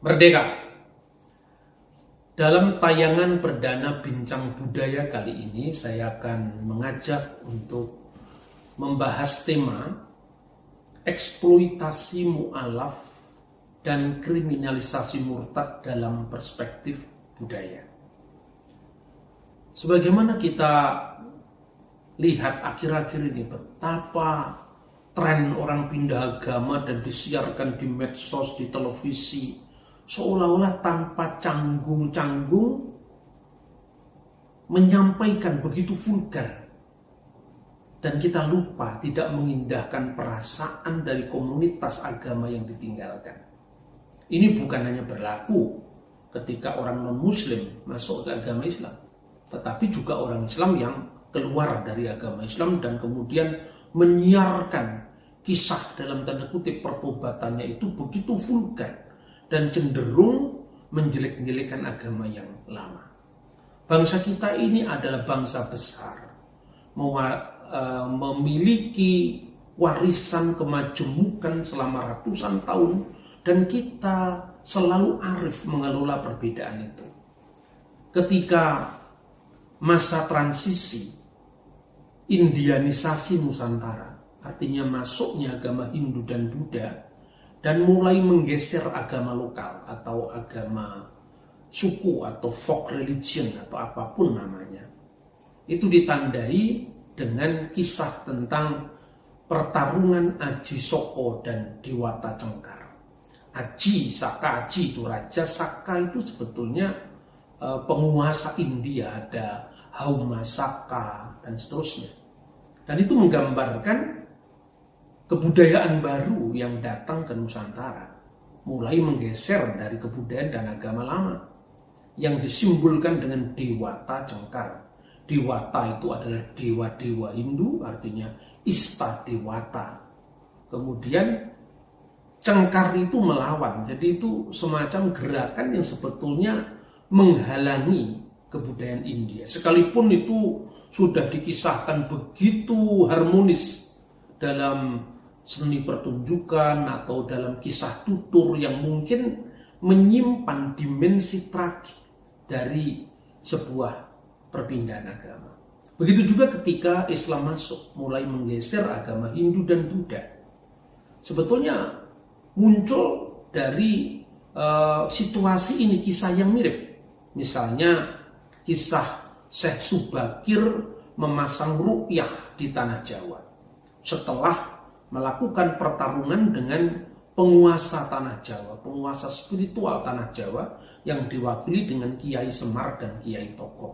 Merdeka. Dalam tayangan perdana Bincang Budaya kali ini, saya akan mengajak untuk membahas tema eksploitasi mu'alaf dan kriminalisasi murtad dalam perspektif budaya. Sebagaimana kita lihat akhir-akhir ini betapa tren orang pindah agama dan disiarkan di medsos, di televisi, seolah-olah tanpa canggung-canggung menyampaikan begitu vulgar, dan kita lupa tidak mengindahkan perasaan dari komunitas agama yang ditinggalkan. Ini bukan hanya berlaku ketika orang non-muslim masuk ke agama Islam, tetapi juga orang Islam yang keluar dari agama Islam dan kemudian menyiarkan kisah dalam tanda kutip pertobatannya itu begitu vulgar dan cenderung menjelek-jelekan agama yang lama. Bangsa kita ini adalah bangsa besar, memiliki warisan kemajemukan selama ratusan tahun, dan kita selalu arif mengelola perbedaan itu. Ketika masa transisi Indianisasi Nusantara, artinya masuknya agama Hindu dan Buddha, dan mulai menggeser agama lokal atau agama suku atau folk religion atau apapun namanya, itu ditandai dengan kisah tentang pertarungan Aji Saka dan Dewata Cengkar. Aji, Saka, Aji itu raja, Saka itu sebetulnya penguasa India, ada Hauma Saka dan seterusnya. Dan itu menggambarkan kebudayaan baru yang datang ke Nusantara, mulai menggeser dari kebudayaan dan agama lama yang disimbolkan dengan Dewata Cengkar. Dewata itu adalah dewa-dewa Hindu, artinya Ista Dewata. Kemudian Cengkar itu melawan, jadi itu semacam gerakan yang sebetulnya menghalangi kebudayaan India. Sekalipun itu sudah dikisahkan begitu harmonis dalam seni pertunjukan atau dalam kisah tutur yang mungkin menyimpan dimensi tragis dari sebuah perpindahan agama. Begitu juga ketika Islam masuk, mulai menggeser agama Hindu dan Buddha. Sebetulnya muncul dari situasi ini kisah yang mirip. Misalnya kisah Syekh Subakir memasang ruqyah di tanah Jawa setelah melakukan pertarungan dengan penguasa tanah Jawa, penguasa spiritual tanah Jawa yang diwakili dengan Kiai Semar dan Kiai Toko.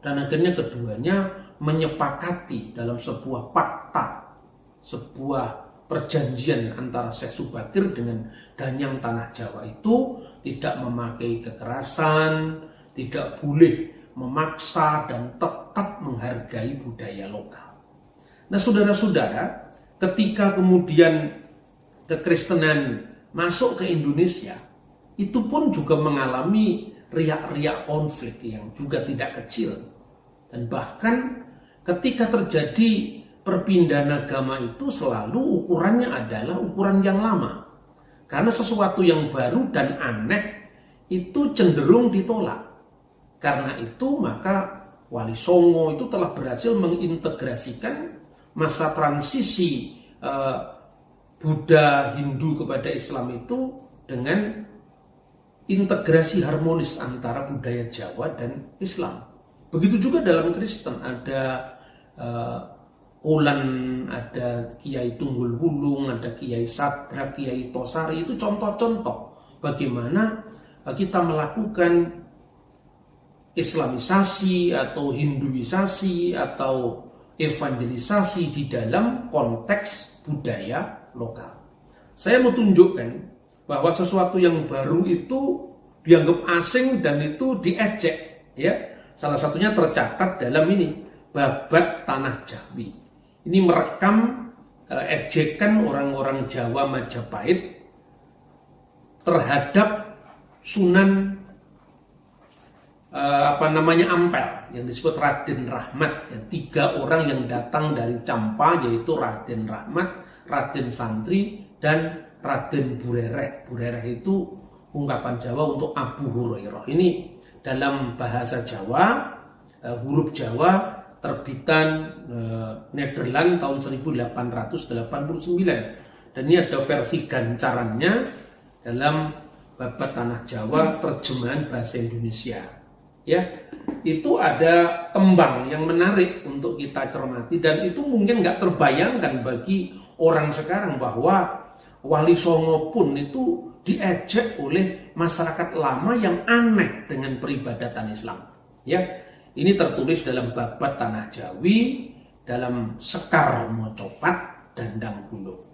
Dan akhirnya keduanya menyepakati dalam sebuah fakta, sebuah perjanjian antara Syekh Subakir dengan Danyang tanah Jawa itu tidak memakai kekerasan, tidak boleh memaksa, dan tetap menghargai budaya lokal. Nah, saudara-saudara, ketika kemudian kekristenan masuk ke Indonesia, itu pun juga mengalami riak-riak konflik yang juga tidak kecil. Dan bahkan ketika terjadi perpindahan agama itu selalu ukurannya adalah ukuran yang lama. Karena sesuatu yang baru dan aneh itu cenderung ditolak. Karena itu maka Wali Songo itu telah berhasil mengintegrasikan masa transisi Buddha Hindu kepada Islam itu dengan integrasi harmonis antara budaya Jawa dan Islam. Begitu juga dalam Kristen, ada Ulan, ada Kiai Tunggul Wulung, ada Kiai Sadra, Kiai Tosari. Itu contoh-contoh bagaimana kita melakukan Islamisasi atau Hinduisasi atau evangelisasi di dalam konteks budaya lokal. Saya mau tunjukkan bahwa sesuatu yang baru itu dianggap asing dan itu diejek, ya. Salah satunya tercatat dalam ini, Babat Tanah Jawi. Ini merekam ejekan orang-orang Jawa Majapahit terhadap Sunan Ampel yang disebut Raden Rahmat. Yang 3 orang yang datang dari Campa, yaitu Raden Rahmat, Raden Santri, dan Raden Burereh. Burereh itu ungkapan Jawa untuk Abu Hurairah. Ini dalam bahasa Jawa, huruf Jawa terbitan Nederland tahun 1889. Dan ini ada versi gancarannya dalam Babat Tanah Jawa terjemahan bahasa Indonesia. Ya, itu ada tembang yang menarik untuk kita cermati, dan itu mungkin nggak terbayangkan bagi orang sekarang bahwa Wali Songo pun itu diejek oleh masyarakat lama yang aneh dengan peribadatan Islam. Ya, ini tertulis dalam Babat Tanah Jawi, dalam Sekar Mocopat Dandang Bulung.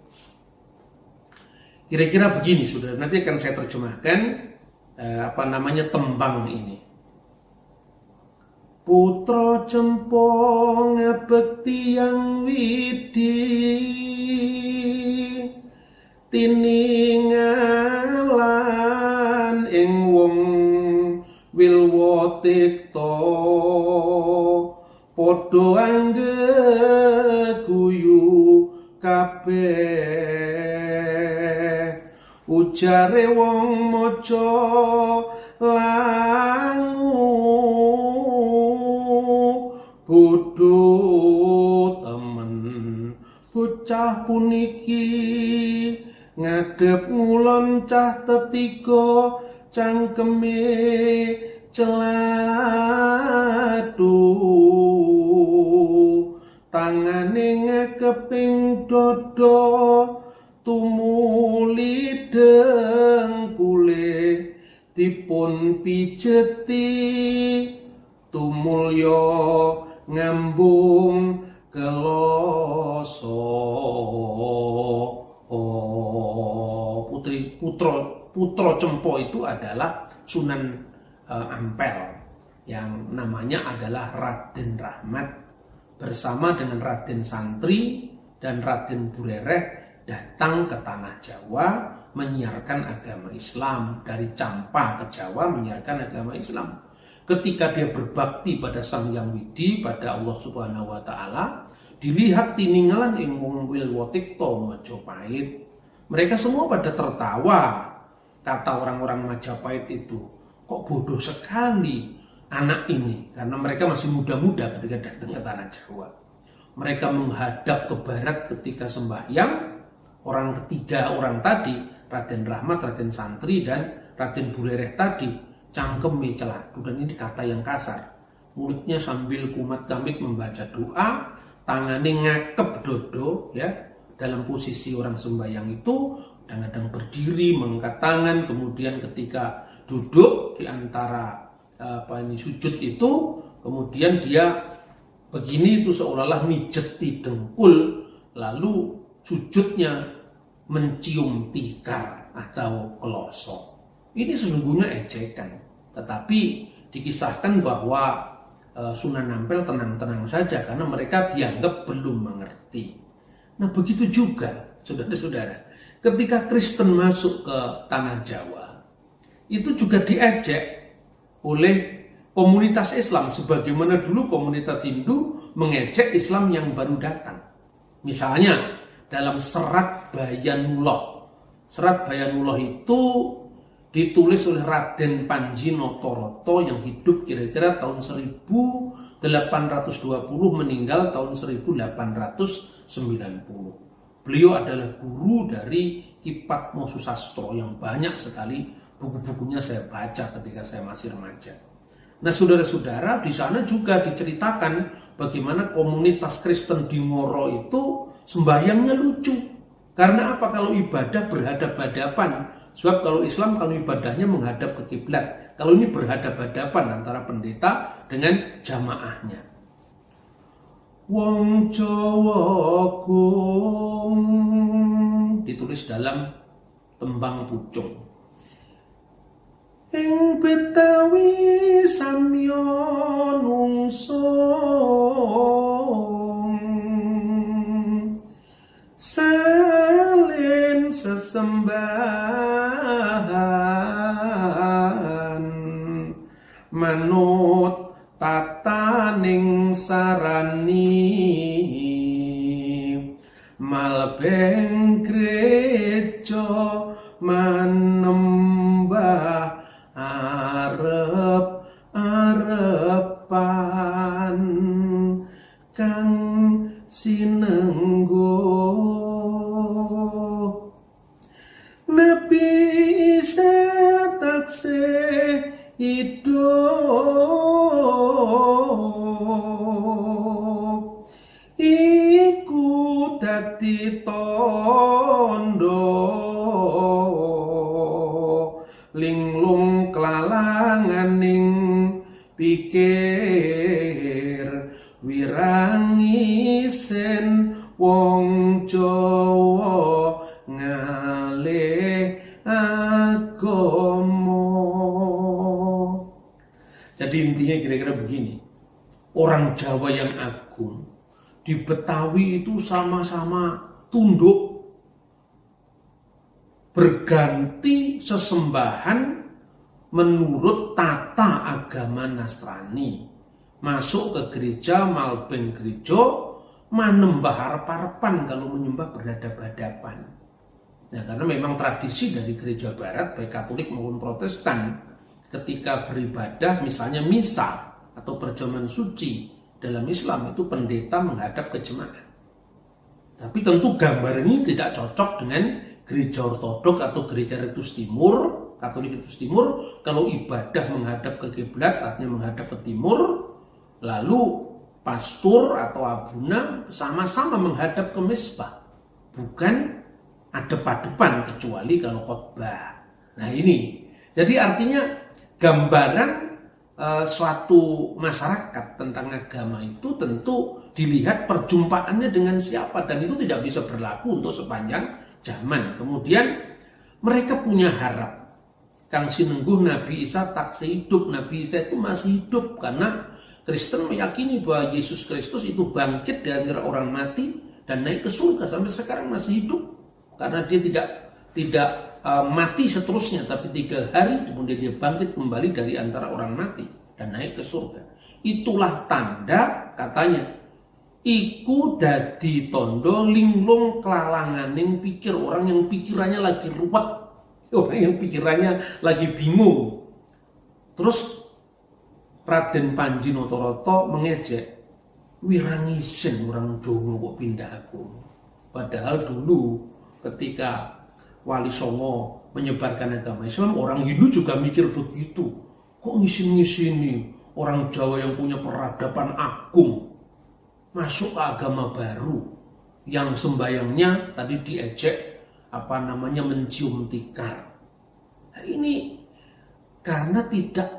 Kira-kira begini, saudara. Nanti akan saya terjemahkan tembang ini. Putra cempong bekti yang widi, tiningalan ing wong wilwotikto, podo anggeguyu kabeh, ujare wong maca langu, bodho temen bocah puniki, ngadep ngulon cah tetiga, cangkeme celatu, tangane ngekeping dodo, tumuli dengkule dipun pijeti, tumulya ngambung keloso. Putra Cempo itu adalah Sunan Ampel yang namanya adalah Raden Rahmat, bersama dengan Raden Santri dan Raden Burereh datang ke tanah Jawa menyiarkan agama Islam. Dari Campa ke Jawa menyiarkan agama Islam. Ketika dia berbakti pada Sang Hyang Widi, pada Allah Subhanahu wa taala, dilihat tininggalan ing wong wilwotikto Majapahit. Mereka semua pada tertawa. Kata orang-orang Majapahit itu, kok bodoh sekali anak ini, karena mereka masih muda-muda ketika datang ke tanah Jawa. Mereka menghadap ke barat ketika sembahyang. Orang ketiga orang tadi, Raden Rahmat, Raden Santri, dan Raden Burereh tadi, cangkeme celatu, dan ini kata yang kasar. Mulutnya sambil kumat kamit membaca doa, tangannya ngakep dodo, ya, dalam posisi orang sembahyang itu, kadang-kadang berdiri mengangkat tangan, kemudian ketika duduk di antara sujud itu, kemudian dia begini, itu seolah-olah mijeti dengkul, lalu sujudnya mencium tikar atau keloso. Ini sesungguhnya ejekan, tetapi dikisahkan bahwa Sunan Ampel tenang-tenang saja karena mereka dianggap belum mengerti. Nah, begitu juga saudara-saudara, ketika Kristen masuk ke tanah Jawa, itu juga diejek oleh komunitas Islam, sebagaimana dulu komunitas Hindu mengejek Islam yang baru datang. Misalnya dalam Serat Bayanullah. Serat Bayanullah itu ditulis oleh Raden Panji Notoroto yang hidup kira-kira tahun 1820, meninggal tahun 1890. Beliau adalah guru dari Ki Padmo Susastro yang banyak sekali buku-bukunya saya baca ketika saya masih remaja. Nah, saudara-saudara, di sana juga diceritakan bagaimana komunitas Kristen di Ngoro itu sembahyangnya lucu. Karena apa? Kalau ibadah berhadap-hadapan. Sebab kalau Islam, kalau ibadahnya menghadap ke kiblat. Kalau ini berhadap-hadapan antara pendeta dengan jamaahnya. Wong Jawa Gung, ditulis dalam tembang pucung. Ing Betawi samya nungsung, salin sesembahan, manut tataning sarani, malebeng gereja manembah nyembah arep-arepan kang sinenggo Nabi Isa taksih hidup iku dadi tondo linglung kelalanganing pikir wirangi sen wong Jawa ngalih agama. Jadi intinya kira-kira begini, orang Jawa yang agung di Betawi itu sama-sama tunduk berganti sesembahan menurut tata agama Nasrani. Masuk ke gereja, malbeng gereja, manembah harap-harapan kalau menyembah berhadap-hadapan. Nah, karena memang tradisi dari gereja barat, baik Katolik maupun Protestan, ketika beribadah misalnya misa atau perjamuan suci dalam Islam itu pendeta menghadap ke jemaat. Tapi tentu gambar ini tidak cocok dengan gereja ortodok atau gereja ritus timur, Katolik ritus timur. Kalau ibadah menghadap ke kiblat, artinya menghadap ke timur, lalu pastor atau abuna sama-sama menghadap ke mezbah, bukan adep-adepan kecuali kalau khotbah. Nah ini, jadi artinya gambaran suatu masyarakat tentang agama itu tentu dilihat perjumpaannya dengan siapa, dan itu tidak bisa berlaku untuk sepanjang zaman. Kemudian mereka punya harap, kang sinengguh Nabi Isa taksih hidup. Nabi Isa itu masih hidup karena Kristen meyakini bahwa Yesus Kristus itu bangkit dari orang mati dan naik ke surga, sampai sekarang masih hidup karena dia tidak mati seterusnya, tapi 3 hari kemudian dia bangkit kembali dari antara orang mati dan naik ke surga. Itulah tanda, katanya, iku dadi tondo linglung kelalanganing pikir, orang yang pikirannya lagi ruwet, orang yang pikirannya lagi bingung. Terus Raden Panji Notoroto mengejek, wirangisen orang Jawa kok pindah aku. Padahal dulu ketika Wali Songo menyebarkan agama Islam, orang Hindu juga mikir begitu. Kok ngisin-ngisini orang Jawa yang punya peradaban agung masuk ke agama baru yang sembayangnya tadi diejek mencium tikar. Nah, ini karena tidak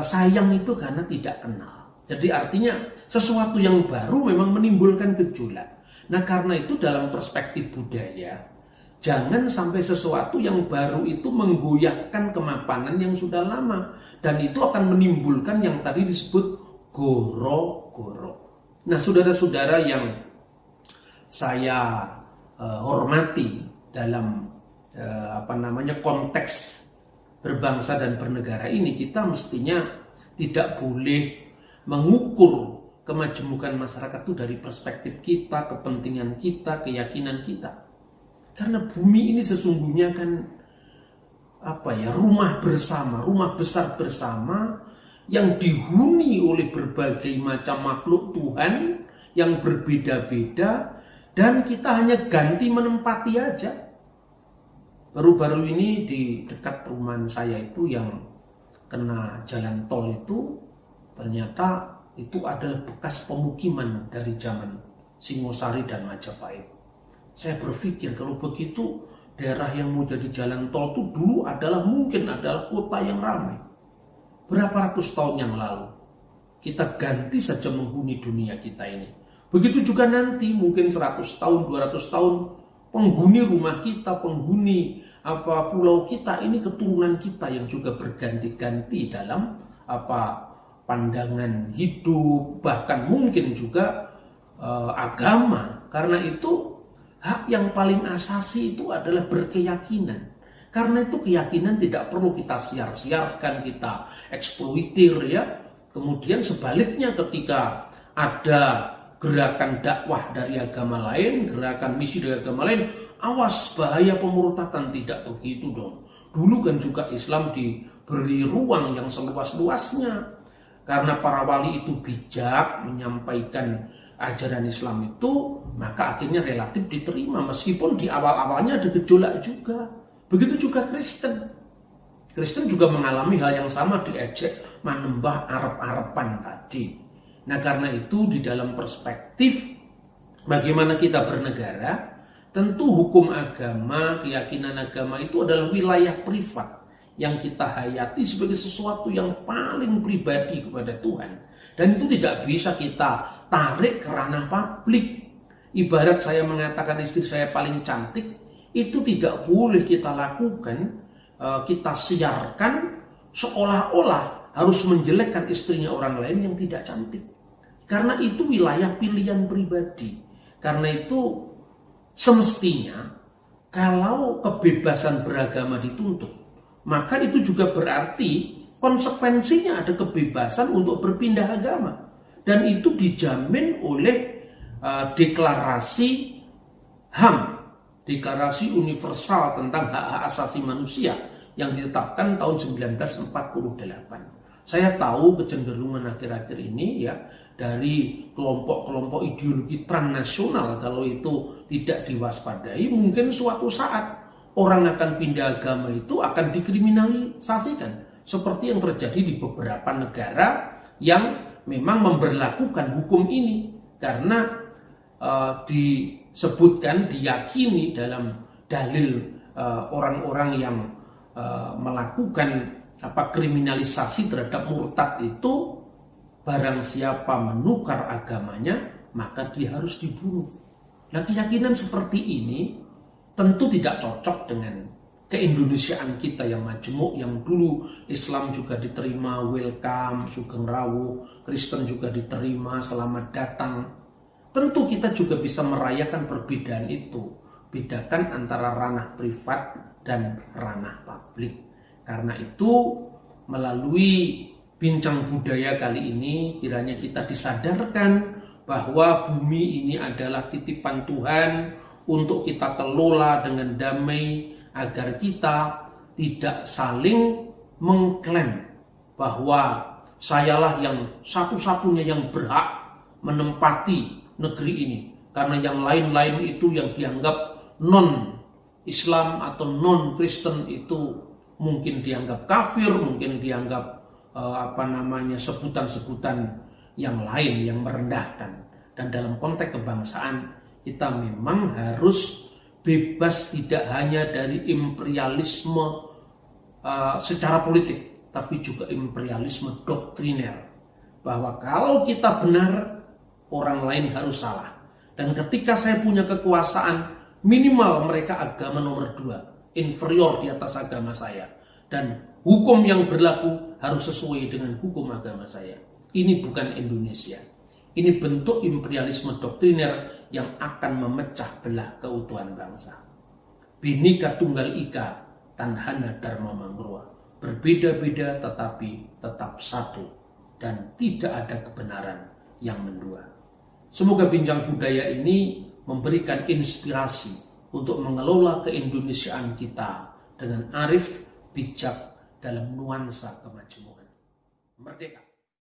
sayang itu karena tidak kenal. Jadi artinya sesuatu yang baru memang menimbulkan gejolak. Nah karena itu dalam perspektif budaya, jangan sampai sesuatu yang baru itu menggoyahkan kemapanan yang sudah lama. Dan itu akan menimbulkan yang tadi disebut goro-goro. Nah saudara-saudara yang saya hormati dalam konteks berbangsa dan bernegara ini, kita mestinya tidak boleh mengukur kemajemukan masyarakat itu dari perspektif kita, kepentingan kita, keyakinan kita. Karena bumi ini sesungguhnya kan rumah bersama, rumah besar bersama yang dihuni oleh berbagai macam makhluk Tuhan yang berbeda-beda, dan kita hanya ganti menempati aja. Baru-baru ini di dekat perumahan saya itu yang kena jalan tol itu, ternyata itu ada bekas pemukiman dari zaman Singosari dan Majapahit. Saya berpikir kalau begitu daerah yang mau jadi jalan tol itu dulu mungkin adalah kota yang ramai. Berapa ratus tahun yang lalu kita ganti saja menghuni dunia kita ini. Begitu juga nanti mungkin 100 tahun, 200 tahun penghuni rumah kita, penghuni pulau kita ini keturunan kita yang juga berganti-ganti dalam pandangan hidup, bahkan mungkin juga agama. Karena itu hak yang paling asasi itu adalah berkeyakinan. Karena itu keyakinan tidak perlu kita siar-siarkan, kita eksploitir ya. Kemudian sebaliknya ketika ada gerakan dakwah dari agama lain, gerakan misi dari agama lain, awas bahaya pemurtatan. Tidak begitu dong. Dulu kan juga Islam diberi ruang yang seluas-luasnya. Karena para wali itu bijak menyampaikan ajaran Islam itu, maka akhirnya relatif diterima. Meskipun di awal-awalnya ada gejolak juga. Begitu juga Kristen. Kristen juga mengalami hal yang sama, diejek menembah arep-arepan tadi. Nah karena itu di dalam perspektif bagaimana kita bernegara, tentu hukum agama, keyakinan agama itu adalah wilayah privat yang kita hayati sebagai sesuatu yang paling pribadi kepada Tuhan. Dan itu tidak bisa kita tarik ke ranah publik. Ibarat saya mengatakan istri saya paling cantik, itu tidak boleh kita lakukan, kita siarkan seolah-olah harus menjelekkan istrinya orang lain yang tidak cantik. Karena itu wilayah pilihan pribadi. Karena itu semestinya kalau kebebasan beragama dituntut, maka itu juga berarti konsekuensinya ada kebebasan untuk berpindah agama. Dan itu dijamin oleh deklarasi HAM, Deklarasi Universal tentang Hak-Hak Asasi Manusia yang ditetapkan tahun 1948. Saya tahu kecenderungan akhir-akhir ini ya dari kelompok-kelompok ideologi transnasional, kalau itu tidak diwaspadai, mungkin suatu saat orang akan pindah agama itu akan dikriminalisasikan. Seperti yang terjadi di beberapa negara yang memang memberlakukan hukum ini. Karena disebutkan, diyakini dalam dalil orang-orang yang melakukan kriminalisasi terhadap murtad itu, barang siapa menukar agamanya maka dia harus dibunuh. Nah keyakinan seperti ini tentu tidak cocok dengan keindonesiaan kita yang majemuk, yang dulu Islam juga diterima, welcome, sugeng rawuh, Kristen juga diterima, selamat datang. Tentu kita juga bisa merayakan perbedaan itu, bedakan antara ranah privat dan ranah publik. Karena itu melalui bincang budaya kali ini kiranya kita disadarkan bahwa bumi ini adalah titipan Tuhan untuk kita kelola dengan damai, agar kita tidak saling mengklaim bahwa sayalah yang satu-satunya yang berhak menempati negeri ini, karena yang lain-lain itu yang dianggap non-Islam atau non-Kristen itu mungkin dianggap kafir, mungkin dianggap sebutan-sebutan yang lain yang merendahkan. Dan dalam konteks kebangsaan kita memang harus bebas tidak hanya dari imperialisme secara politik, tapi juga imperialisme doktriner. Bahwa kalau kita benar, orang lain harus salah. Dan ketika saya punya kekuasaan, minimal mereka agama nomor 2, inferior di atas agama saya. Dan hukum yang berlaku harus sesuai dengan hukum agama saya. Ini bukan Indonesia. Ini bentuk imperialisme doktriner yang akan memecah belah keutuhan bangsa. Bhinneka Tunggal Ika, Tanhana Dharma Mangrua. Berbeda-beda tetapi tetap satu. Dan tidak ada kebenaran yang mendua. Semoga bincang budaya ini memberikan inspirasi untuk mengelola keindonesiaan kita dengan arif, bijak dalam nuansa kemajemukan. Merdeka!